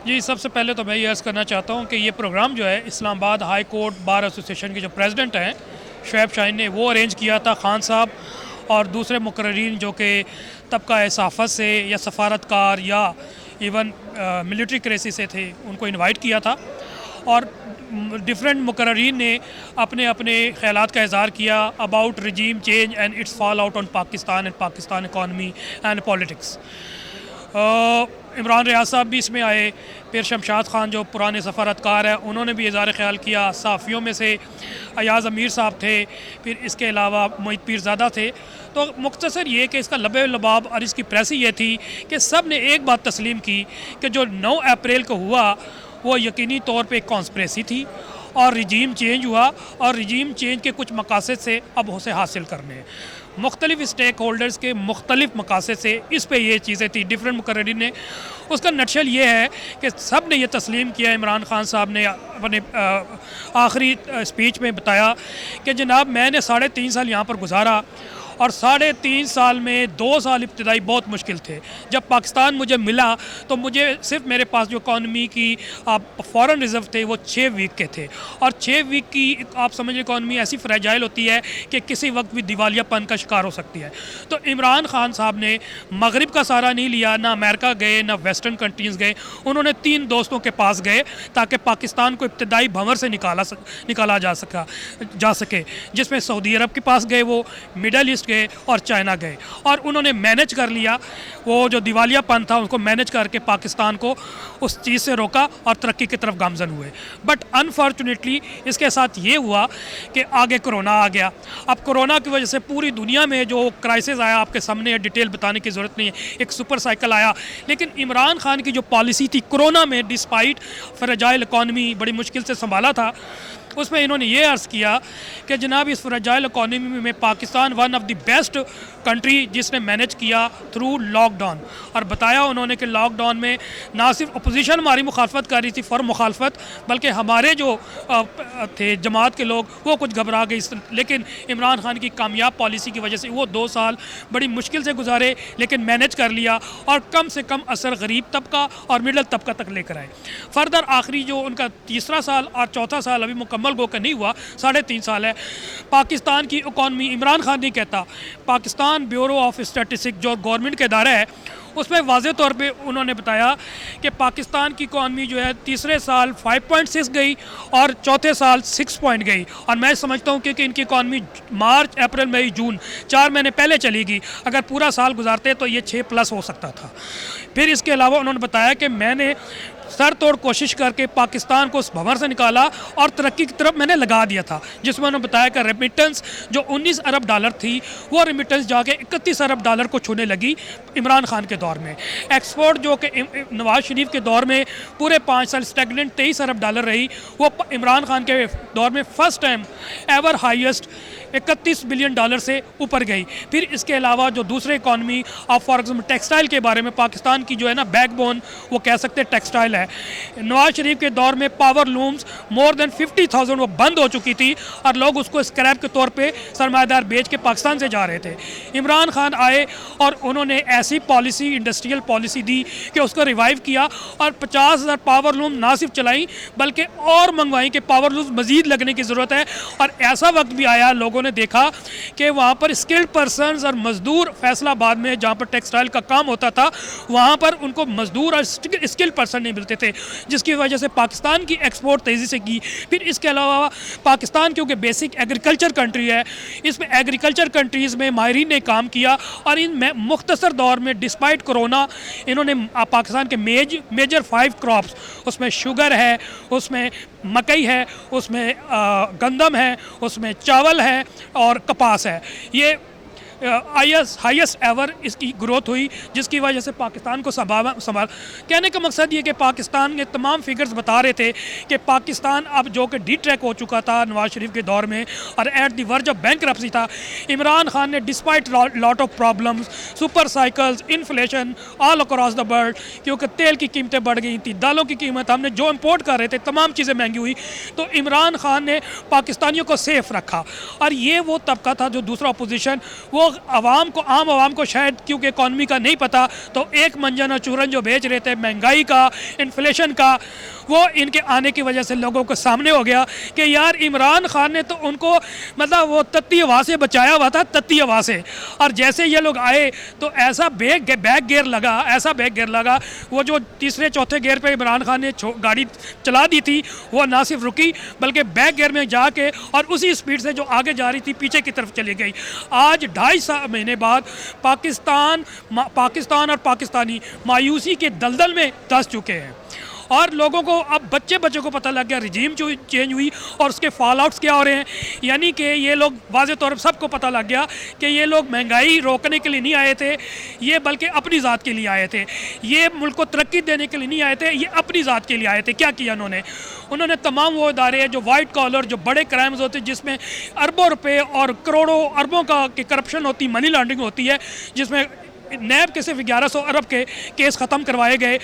جی، سب سے پہلے تو میں یہ عرض کرنا چاہتا ہوں کہ یہ پروگرام جو ہے اسلام آباد ہائی کورٹ بار ایسوسیشن کے جو پریزیڈنٹ ہیں شعیب شاہین نے وہ ارینج کیا تھا، خان صاحب اور دوسرے مقررین جو کہ طبقہ صحافت سے یا سفارتکار یا ایون ملٹری کریسی سے تھے، ان کو انوائٹ کیا تھا اور ڈفرینٹ مقررین نے اپنے اپنے خیالات کا اظہار کیا about regime change and its fall out on Pakistan and Pakistan economy and politics. Imran Riaz sahab بھی اس میں آئے، پھر شمشاد خان جو پرانے سفارتکار ہیں انہوں نے بھی اظہار خیال کیا، صحافیوں میں سے ایاز امیر صاحب تھے، پھر اس کے علاوہ معید پیر زادہ تھے۔ تو مختصر یہ کہ اس کا لب لباب اور اس کی پریسی یہ تھی کہ سب نے ایک بات تسلیم کی کہ جو 9 اپریل کو ہوا وہ یقینی طور پہ ایک کانسپریسی تھی اور رجیم چینج ہوا اور رجیم چینج کے کچھ مقاصد سے اب اسے حاصل کرنے ہیں۔ مختلف اسٹیک ہولڈرز کے مختلف مقاصد سے اس پہ یہ چیزیں تھیں ڈفرینٹ مقررین نے۔ اس کا نٹشل یہ ہے کہ سب نے یہ تسلیم کیا، عمران خان صاحب نے اپنے آخری اسپیچ میں بتایا کہ جناب میں نے 3.5 سال یہاں پر گزارا اور 3.5 سال میں 2 سال ابتدائی بہت مشکل تھے۔ جب پاکستان مجھے ملا تو مجھے صرف میرے پاس جو اکانومی کی فورن ریزرو تھے وہ 6 ویک کے تھے، اور 6 ویک کی آپ سمجھیں اکانومی ایسی فریجائل ہوتی ہے کہ کسی وقت بھی دیوالیہ پن کا شکار ہو سکتی ہے۔ تو عمران خان صاحب نے مغرب کا سہارا نہیں لیا، نہ امریکہ گئے نہ ویسٹرن کنٹریز گئے، انہوں نے 3 دوستوں کے پاس گئے تاکہ پاکستان کو ابتدائی بھنور سے نکالا جا سکے، جس میں سعودی عرب کے پاس گئے، وہ مڈل ایسٹ گئے اور چائنا گئے، اور انہوں نے مینج کر لیا وہ جو دیوالیہ پن تھا اس کو مینج کر کے پاکستان کو اس چیز سے روکا اور ترقی کی طرف گامزن ہوئے۔ بٹ انفارچونیٹلی اس کے ساتھ یہ ہوا کہ آگے کرونا آ گیا۔ اب کرونا کی وجہ سے پوری دنیا میں جو کرائسس آیا آپ کے سامنے ڈیٹیل بتانے کی ضرورت نہیں ہے، ایک سپر سائیکل آیا، لیکن عمران خان کی جو پالیسی تھی کرونا میں ڈسپائٹ فریجائل اکانومی بڑی مشکل سے سنبھالا تھا، اس میں انہوں نے یہ عرض کیا کہ جناب اس فریجائل اکانومی میں Pakistan one of the best country جس نے مینج کیا تھرو لاک ڈاؤن، اور بتایا انہوں نے کہ لاک ڈاؤن میں نہ صرف اپوزیشن ہماری مخالفت کر رہی تھی فر مخالفت، بلکہ ہمارے جو تھے جماعت کے لوگ وہ کچھ گھبرا گئے، لیکن عمران خان کی کامیاب پالیسی کی وجہ سے وہ 2 سال بڑی مشکل سے گزارے لیکن مینج کر لیا اور کم سے کم اثر غریب طبقہ اور مڈل طبقہ تک لے کر آئے۔ فردر آخری جو ان کا تیسرا سال اور چوتھا سال ابھی مکمل گو کہ نہیں ہوا، 3.5 سال ہے، پاکستان کی اکانومی عمران خان نہیں کہتا، پاکستان بیورو آف اسٹیٹسٹک جو گورنمنٹ کا ادارہ ہے اس میں واضح طور پہ انہوں نے بتایا کہ پاکستان کی اکانومی جو ہے تیسرے سال 5.6 گئی اور چوتھے سال 6 پوائنٹ گئی، اور میں سمجھتا ہوں کہ ان کی اکانومی مارچ اپریل مئی جون 4 مہینے پہلے چلی گی، اگر پورا سال گزارتے تو یہ 6+ ہو سکتا تھا۔ پھر اس کے علاوہ انہوں نے بتایا کہ میں نے سر توڑ کوشش کر کے پاکستان کو اس بھنور سے نکالا اور ترقی کی طرف میں نے لگا دیا تھا، جس میں انہوں نے بتایا کہ ریمیٹنس جو 19 ارب ڈالر تھی وہ ریمیٹنس جا کے 31 ارب ڈالر کو چھونے لگی عمران خان کے دور میں۔ ایکسپورٹ جو کہ نواز شریف کے دور میں پورے 5 سال اسٹیگننٹ 23 ارب ڈالر رہی، وہ عمران خان کے دور میں first time ever highest 31 billion dollar سے اوپر گئی۔ پھر اس کے علاوہ جو دوسرے اکانومی آپ فار ایگزامپل ٹیکسٹائل کے بارے میں، پاکستان کی جو ہے نا بیک بون وہ کہہ سکتے ٹیکسٹائل ہے، نواز شریف کے دور میں پاور لومز مور دین 50,000 وہ بند ہو چکی تھی اور لوگ اس کو اسکریپ کے طور پہ سرمایہ دار بیچ کے پاکستان سے جا رہے تھے۔ عمران خان آئے اور انہوں نے ایسی پالیسی انڈسٹریل پالیسی دی کہ اس کو ریوائیو کیا اور 50,000 پاور لوم نہ صرف چلائیں بلکہ اور منگوائیں کہ پاور لومز مزید لگنے کی ضرورت ہے، اور ایسا وقت بھی آیا لوگوں نے دیکھا کہ وہاں پر اسکلڈ پرسنز اور مزدور فیصل آباد میں جہاں پر ٹیکسٹائل کا کام ہوتا تھا وہاں پر ان کو مزدور اور اسکلڈ پرسن نہیں ملتے تھے، جس کی وجہ سے پاکستان کی ایکسپورٹ تیزی سے کی۔ پھر اس کے علاوہ پاکستان کیونکہ بیسک ایگریکلچر کنٹری ہے، اس میں ایگریکلچر کنٹریز میں ماہرین نے کام کیا اور ان میں مختصر دور میں ڈسپائٹ کرونا انہوں نے پاکستان کے میجر 5 کراپس، اس میں شوگر ہے، اس میں مکئی ہے، اس میں گندم ہے، اس میں چاول ہے اور کپاس ہے، یہ ہائیسٹ ایور اس کی گروتھ ہوئی، جس کی وجہ سے پاکستان کو سنبھال۔ کہنے کا مقصد یہ کہ پاکستان کے تمام فگرز بتا رہے تھے کہ پاکستان اب جو کہ ڈی ٹریک ہو چکا تھا نواز شریف کے دور میں اور ایٹ دی ورج آف بینکرپسی تھا، عمران خان نے despite lot of problems, super cycles, inflation all across the world, کیونکہ تیل کی قیمتیں بڑھ گئی تھیں، دالوں کی قیمت ہم نے جو امپورٹ کر رہے تھے تمام چیزیں مہنگی ہوئی، تو عمران خان نے پاکستانیوں کو سیف رکھا۔ اور یہ وہ طبقہ تھا جو دوسرا اپوزیشن وہ عوام کو عام عوام کو شاید کیونکہ اکانومی کا نہیں پتہ تو ایک منجن اور چورن جو بیچ رہے تھے مہنگائی کا انفلیشن کا وہ ان کے آنے کی وجہ سے لوگوں کو سامنے ہو گیا کہ یار عمران خان نے تو ان کو مطلب وہ تتی ہوا سے بچایا ہوا تھا تتی ہوا سے اور جیسے یہ لوگ آئے تو ایسا بیک گیئر لگا وہ جو تیسرے چوتھے گیئر پہ عمران خان نے گاڑی چلا دی تھی وہ نہ صرف رکی بلکہ بیک گیئر میں جا کے اور اسی سپیڈ سے جو آگے جا رہی تھی پیچھے کی طرف چلی گئی. آج 2.5 مہینے بعد پاکستان اور پاکستانی مایوسی کے دلدل میں دھنس چکے ہیں اور لوگوں کو اب بچے کو پتہ لگ گیا رجیم چینج ہوئی اور اس کے فال آؤٹس کیا ہو رہے ہیں. یعنی کہ یہ لوگ واضح طور پر سب کو پتہ لگ گیا کہ یہ لوگ مہنگائی روکنے کے لیے نہیں آئے تھے, یہ بلکہ اپنی ذات کے لیے آئے تھے. یہ ملک کو ترقی دینے کے لیے نہیں آئے تھے, یہ اپنی ذات کے لیے آئے تھے. کیا کیا انہوں نے تمام وہ ادارے جو وائٹ کالر جو بڑے کرائمز ہوتے ہیں جس میں اربوں روپے اور کروڑوں اربوں کا کرپشن ہوتی, منی لانڈرنگ ہوتی ہے, جس میں نیب کے صرف 1100 ارب کے کیس ختم کروائے گئے.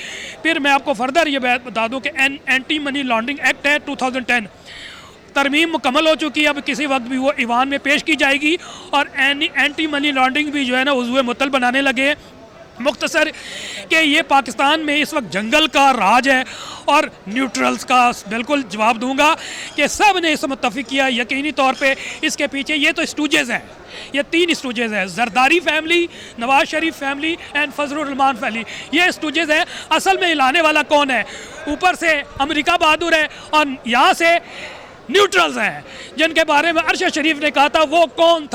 پھر میں آپ کو فردر یہ بتا دوں کہ اینٹی منی لانڈرنگ ایکٹ ہے 2010 ترمیم مکمل ہو چکی ہے. اب کسی وقت بھی وہ ایوان میں پیش کی جائے گی اور اینٹی منی لانڈرنگ بھی جو ہے نا عضو مطلع بنانے لگے. مختصر کہ یہ پاکستان میں اس وقت جنگل کا راج ہے اور نیوٹرلز کا بالکل جواب دوں گا کہ سب نے اس متفق کیا یقینی طور پہ اس کے پیچھے یہ تو اسٹوجز ہیں, یہ 3 اسٹوجز ہیں, Zardari family, Nawaz Sharif family and Fazal Rahman family. یہ اسٹوجز ہیں. اصل میں ہلانے والا کون ہے؟ اوپر سے امریکہ بہادر ہے اور یہاں سے نیوٹرلز ہیں جن کے بارے میں ارشد شریف نے کہا تھا وہ کون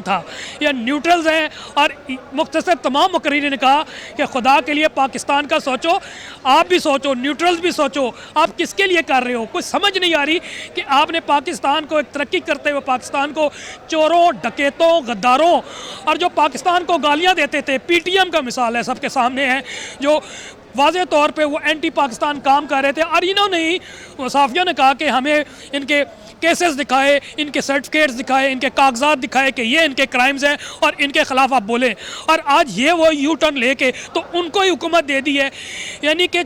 تھا. یہ نیوٹرلز ہیں اور مختصر تمام مقررین نے کہا کہ خدا کے لیے پاکستان کا سوچو, آپ بھی سوچو, نیوٹرلز بھی سوچو, آپ کس کے لیے کر رہے ہو. کچھ سمجھ نہیں آ رہی کہ آپ نے پاکستان کو ایک ترقی کرتے ہوئے پاکستان کو چوروں, ڈکیتوں, غداروں اور جو پاکستان کو گالیاں دیتے تھے, پی ٹی ایم کا مثال ہے سب کے سامنے ہے, جو واضح طور پہ وہ اینٹی پاکستان کام کر رہے تھے. اور انہوں نے ہی صحافیوں نے کہا کہ ہمیں ان کے کیسز دکھائے, ان کے سرٹیفکیٹس دکھائے, ان کے کاغذات دکھائے کہ یہ ان کے کرائمز ہیں اور ان کے خلاف آپ بولیں. اور آج یہ وہ یو ٹرن لے کے تو ان کو ہی حکومت دے دی ہے. یعنی کہ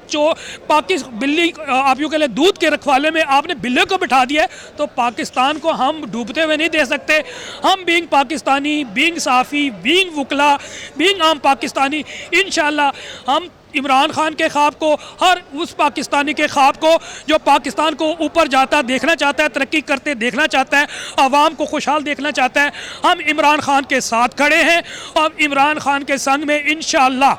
بلی آپ یوں کہ لیں دودھ کے رکھوالے میں آپ نے بلے کو بٹھا دیا ہے. تو پاکستان کو ہم ڈوبتے ہوئے نہیں دے سکتے. ہم بینگ پاکستانی, بینگ صحافی, بینگ وکلا, بینگ عام پاکستانی, انشاءاللہ ہم عمران خان کے خواب کو, ہر اس پاکستانی کے خواب کو جو پاکستان کو اوپر جاتا دیکھنا چاہتا ہے, ترقی کرتے دیکھنا چاہتا ہے, عوام کو خوشحال دیکھنا چاہتا ہے, ہم عمران خان کے ساتھ کھڑے ہیں اور عمران خان کے سنگ میں انشاءاللہ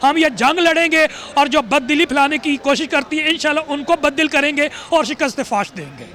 ہم یہ جنگ لڑیں گے. اور جو بددلی پھیلانے کی کوشش کرتی ہے انشاءاللہ ان کو بددل کریں گے اور شکست فاش دیں گے.